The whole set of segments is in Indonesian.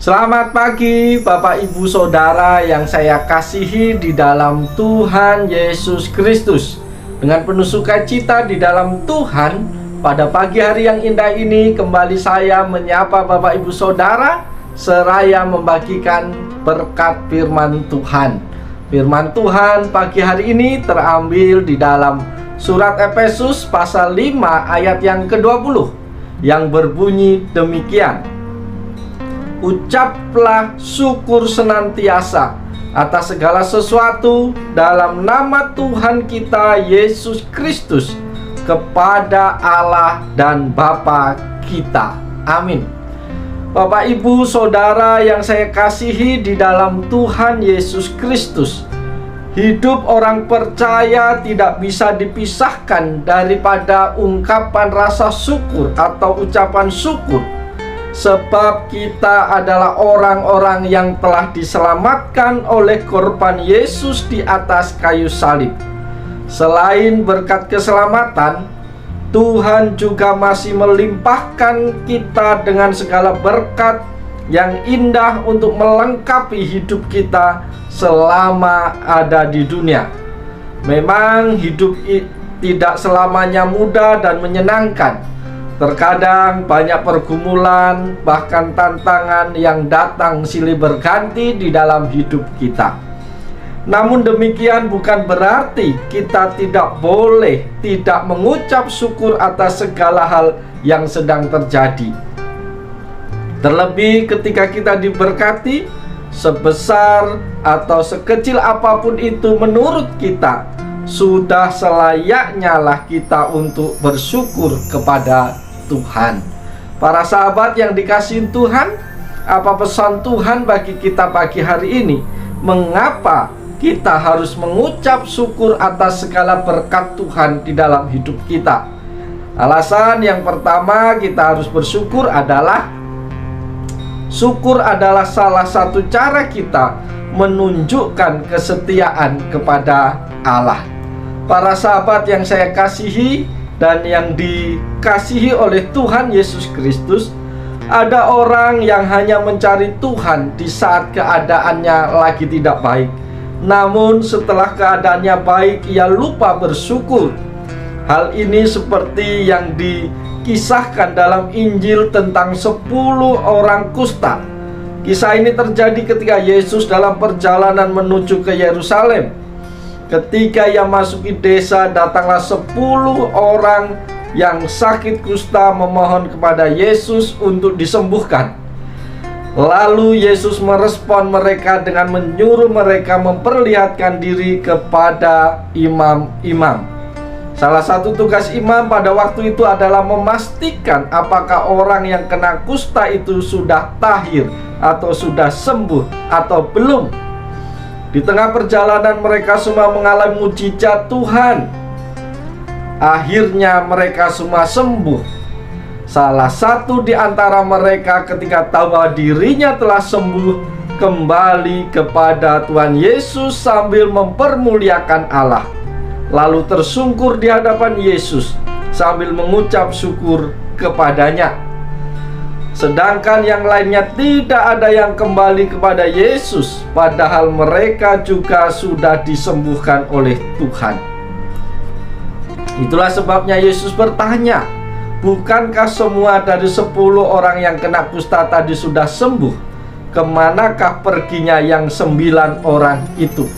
Selamat pagi Bapak Ibu Saudara yang saya kasihi di dalam Tuhan Yesus Kristus. Dengan penuh sukacita di dalam Tuhan, pada pagi hari yang indah ini kembali saya menyapa Bapak Ibu Saudara seraya membagikan berkat firman Tuhan. Firman Tuhan pagi hari ini terambil di dalam surat Efesus pasal 5 ayat yang ke-20 yang berbunyi demikian: Ucaplah syukur senantiasa atas segala sesuatu dalam nama Tuhan kita Yesus Kristus kepada Allah dan Bapa kita. Amin. Bapak Ibu Saudara yang saya kasihi di dalam Tuhan Yesus Kristus, hidup orang percaya tidak bisa dipisahkan daripada ungkapan rasa syukur atau ucapan syukur. Sebab kita adalah orang-orang yang telah diselamatkan oleh korban Yesus di atas kayu salib. Selain berkat keselamatan, Tuhan juga masih melimpahkan kita dengan segala berkat yang indah untuk melengkapi hidup kita selama ada di dunia. Memang hidup tidak selamanya mudah dan menyenangkan. Terkadang banyak pergumulan, bahkan tantangan yang datang silih berganti di dalam hidup kita. Namun demikian bukan berarti kita tidak boleh tidak mengucap syukur atas segala hal yang sedang terjadi. Terlebih ketika kita diberkati, sebesar atau sekecil apapun itu menurut kita, sudah selayaknya lah kita untuk bersyukur kepada Tuhan. Para sahabat yang dikasihi Tuhan, apa pesan Tuhan bagi kita pagi hari ini? Mengapa kita harus mengucap syukur atas segala berkat Tuhan di dalam hidup kita? Alasan yang pertama kita harus bersyukur adalah syukur adalah salah satu cara kita menunjukkan kesetiaan kepada Allah. Para sahabat yang saya kasihi dan yang dikasihi oleh Tuhan Yesus Kristus, ada orang yang hanya mencari Tuhan di saat keadaannya lagi tidak baik. Namun setelah keadaannya baik, ia lupa bersyukur. Hal ini seperti yang dikisahkan dalam Injil tentang 10 orang kusta. Kisah ini terjadi ketika Yesus dalam perjalanan menuju ke Yerusalem. Ketika ia masuki desa, datanglah 10 orang yang sakit kusta memohon kepada Yesus untuk disembuhkan. Lalu Yesus merespon mereka dengan menyuruh mereka memperlihatkan diri kepada imam-imam. Salah satu tugas imam pada waktu itu adalah memastikan apakah orang yang kena kusta itu sudah tahir atau sudah sembuh atau belum. Di tengah perjalanan mereka semua mengalami mujizat Tuhan. Akhirnya mereka semua sembuh. Salah satu di antara mereka ketika tahu bahwa dirinya telah sembuh, kembali kepada Tuhan Yesus sambil mempermuliakan Allah. Lalu tersungkur di hadapan Yesus sambil mengucap syukur kepadanya. Sedangkan yang lainnya tidak ada yang kembali kepada Yesus, padahal mereka juga sudah disembuhkan oleh Tuhan. Itulah sebabnya Yesus bertanya, bukankah semua dari 10 orang yang kena kusta tadi sudah sembuh? Kemanakah perginya yang 9 orang itu?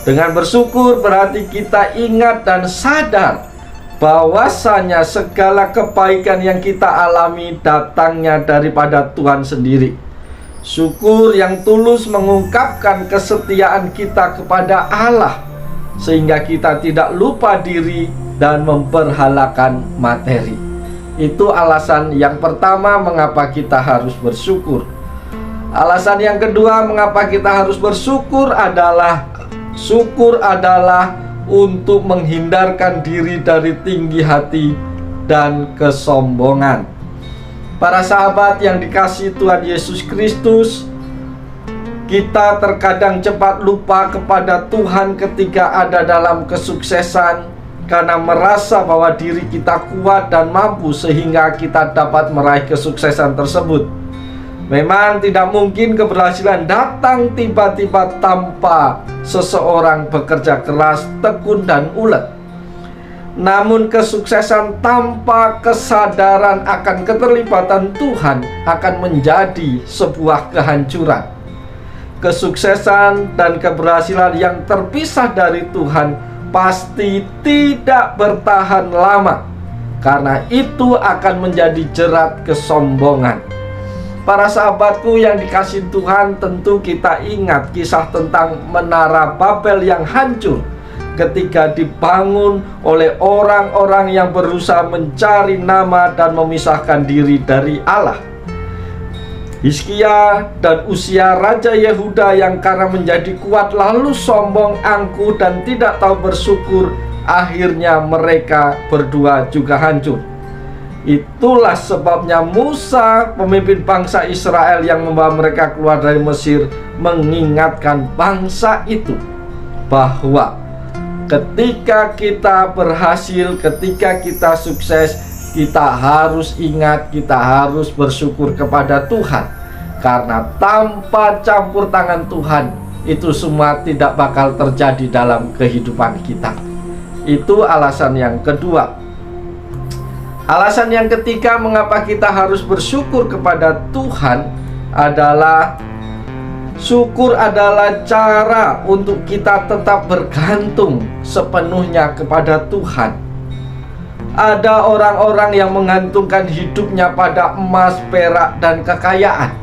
Dengan bersyukur berarti kita ingat dan sadar bahwasanya segala kebaikan yang kita alami datangnya daripada Tuhan sendiri. Syukur yang tulus mengungkapkan kesetiaan kita kepada Allah, sehingga kita tidak lupa diri dan memperhalakan materi. Itu alasan yang pertama mengapa kita harus bersyukur. Alasan yang kedua mengapa kita harus bersyukur adalah untuk menghindarkan diri dari tinggi hati dan kesombongan. Para sahabat yang dikasihi Tuhan Yesus Kristus, kita terkadang cepat lupa kepada Tuhan ketika ada dalam kesuksesan karena merasa bahwa diri kita kuat dan mampu sehingga kita dapat meraih kesuksesan tersebut. Memang tidak mungkin keberhasilan datang tiba-tiba tanpa seseorang bekerja keras, tekun, dan ulet. Namun kesuksesan tanpa kesadaran akan keterlibatan Tuhan akan menjadi sebuah kehancuran. Kesuksesan dan keberhasilan yang terpisah dari Tuhan pasti tidak bertahan lama, karena itu akan menjadi jerat kesombongan. Para sahabatku yang dikasihi Tuhan, tentu kita ingat kisah tentang Menara Babel yang hancur ketika dibangun oleh orang-orang yang berusaha mencari nama dan memisahkan diri dari Allah. Hizkia dan Uzia raja Yehuda yang karena menjadi kuat lalu sombong, angkuh, dan tidak tahu bersyukur, akhirnya mereka berdua juga hancur. Itulah sebabnya Musa, pemimpin bangsa Israel yang membawa mereka keluar dari Mesir, mengingatkan bangsa itu bahwa ketika kita berhasil, ketika kita sukses, kita harus ingat, kita harus bersyukur kepada Tuhan. Karena tanpa campur tangan Tuhan, itu semua tidak bakal terjadi dalam kehidupan kita. Itu alasan yang kedua. Alasan yang ketiga mengapa kita harus bersyukur kepada Tuhan adalah syukur adalah cara untuk kita tetap bergantung sepenuhnya kepada Tuhan. Ada orang-orang yang menggantungkan hidupnya pada emas, perak, dan kekayaan.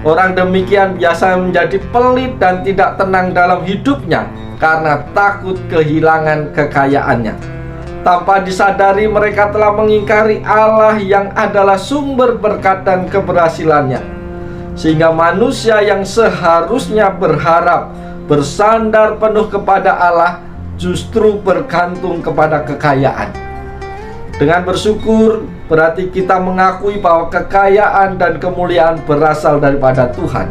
Orang demikian biasa menjadi pelit dan tidak tenang dalam hidupnya karena takut kehilangan kekayaannya. Tanpa disadari mereka telah mengingkari Allah yang adalah sumber berkat dan keberhasilannya. Sehingga manusia yang seharusnya berharap, bersandar penuh kepada Allah, justru bergantung kepada kekayaan. Dengan bersyukur berarti kita mengakui bahwa kekayaan dan kemuliaan berasal daripada Tuhan.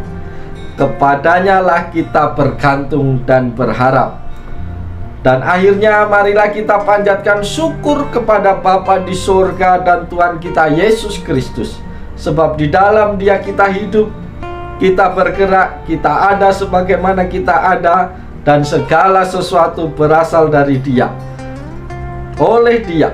Kepadanya lah kita bergantung dan berharap. Dan akhirnya marilah kita panjatkan syukur kepada Bapa di surga dan Tuhan kita Yesus Kristus. Sebab di dalam Dia kita hidup, kita bergerak, kita ada sebagaimana kita ada, dan segala sesuatu berasal dari Dia. Oleh Dia,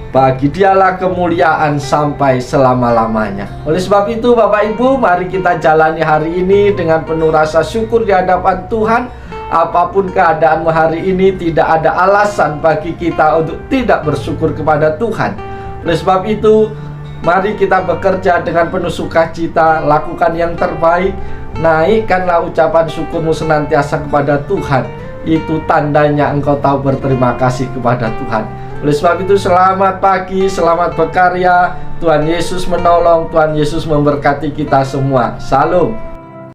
bagi Dialah kemuliaan sampai selama-lamanya. Oleh sebab itu Bapak Ibu, mari kita jalani hari ini dengan penuh rasa syukur di hadapan Tuhan. Apapun keadaanmu hari ini, tidak ada alasan bagi kita untuk tidak bersyukur kepada Tuhan. Oleh sebab itu, mari kita bekerja dengan penuh sukacita, lakukan yang terbaik, naikkanlah ucapan syukurmu senantiasa kepada Tuhan. Itu tandanya engkau tahu berterima kasih kepada Tuhan. Oleh sebab itu, selamat pagi, selamat berkarya. Tuhan Yesus menolong, Tuhan Yesus memberkati kita semua. Salam.